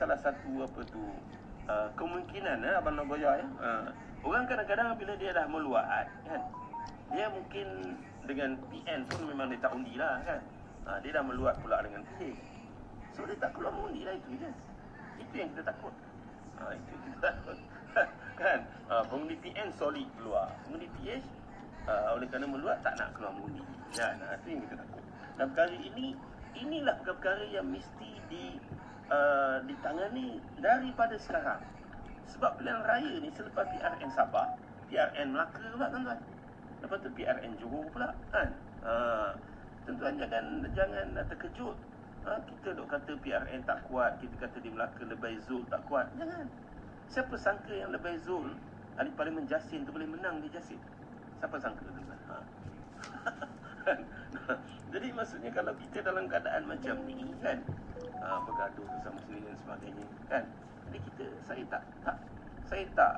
salah satu kemungkinan Abang Nagoya orang kadang-kadang bila dia dah meluat kan, dia mungkin dengan PN pun memang dia tak undi lah kan. Dia dah meluat pula dengan PH. So dia tak keluar mengundi lah, itu je. Itu yang kita takut. Itu yang kita takut. Kan? Pengundi PN solid keluar. Pengundi PH oleh kerana meluat tak nak keluar mengundi. Kan? Itu yang kita takut. Dan perkara ini, inilah perkara yang mesti ditangani daripada sekarang. Sebab pilihan raya ni selepas PRN Sabah, PRN Melaka pula tuan-tuan. Lepas tu PRN Johor pula kan. Tuan-tuan jangan terkejut. Kita dok kata PRN tak kuat, kita kata di Melaka Lebay Zul tak kuat. Jangan. Siapa sangka yang Lebay Zul, ahli Parlimen Jasin tu boleh menang di Jasin? Siapa sangka tuan-tuan? Jadi maksudnya kalau kita dalam keadaan macam ni kan, bergaduh bersama sendiri dan sebagainya kan. Jadi saya tak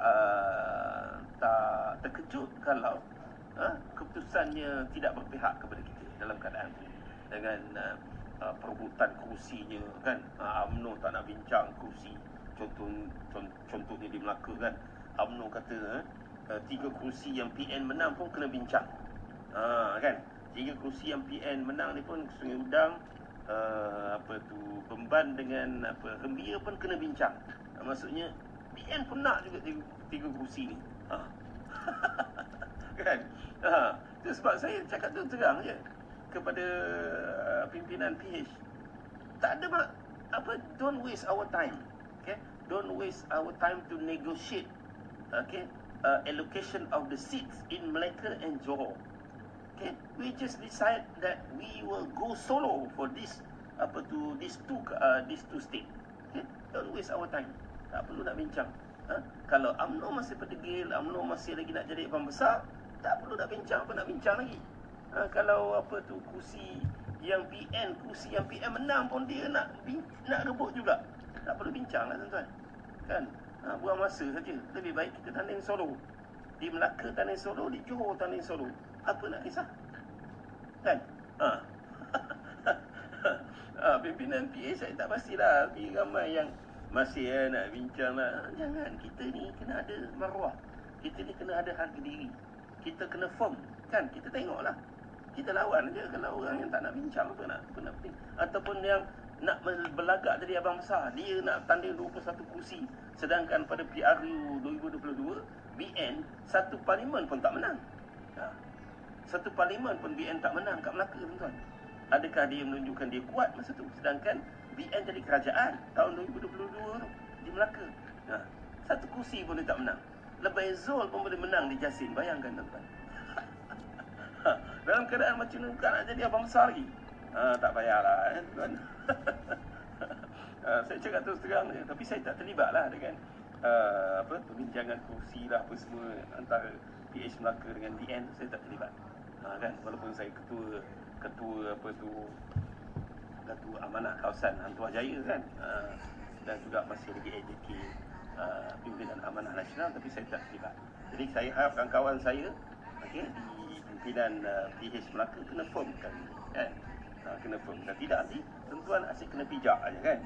terkejut kalau keputusannya tidak berpihak kepada kita dalam keadaan ini. Dengan perebutan kursinya kan, UMNO tak nak bincang kursi. Contohnya di Melaka kan, UMNO kata 3 kursi yang PN menang pun kena bincang. Kan, 3 kursi yang PN menang ni pun Sungai Udang, Bemban dengan Rembia pun kena bincang. Maksudnya PN pun nak juga 3 kursi ni. Kan? Itu sebab saya cakap tu terang je kepada pimpinan PH. Tak ada don't waste our time. Okay? Don't waste our time to negotiate allocation of the seats in Melaka and Johor. Okay? We just decide that we will go solo for these two state. Okay? Don't waste our time. Tak perlu nak bincang. Kalau UMNO masih berdegil, UMNO masih lagi nak jadi abang besar, tak perlu nak bincang. Apa nak bincang lagi? Kalau kursi yang PN menang pun dia nak rebut juga. Tak perlu bincang lah tuan-tuan. Kan? Buang masa saja. Lebih baik kita tanding solo. Di Melaka tanding solo, di Johor tanding solo. Apa nak kisah? Kan? Pimpinan PA saya tak pastilah. Tapi ramai yang masih nak bincang lah. Jangan, kita ni kena ada maruah. Kita ni kena ada harga diri. Kita kena firm. Kan? Kita tengoklah. Kita lawan je kalau orang yang tak nak bincang apa nak ataupun yang nak berlagak jadi abang besar, dia nak tanding 21 kursi, sedangkan pada PRU 2022 BN satu parlimen pun tak menang. Satu parlimen pun BN tak menang kat Melaka tuan-tuan. Adakah dia menunjukkan dia kuat masa tu, sedangkan BN jadi kerajaan tahun 2022 di Melaka. Satu kursi pun dia tak menang. Lebay Zul pun boleh menang di Jasin. Bayangkan tuan-tuan. Dalam keadaan macam ni bukan nak jadi abang besar lagi. Tak payahlah tuan. Saya cakap terus terang je. Tapi saya tak terlibat lah dengan perbincangan kursi lah apa semua antara PH Melaka dengan DN. Saya tak terlibat. Kan, walaupun saya ketua amanah kawasan Hantuah Jaya kan, dan juga masih lagi AJK pimpinan amanah nasional, tapi saya tak terlibat. Jadi saya harapkan kawan saya di pimpinan PH Melaka kena firmkan kan, kena firmkan. Tidak nanti tuan-tuan asyik kena pijak aja kan.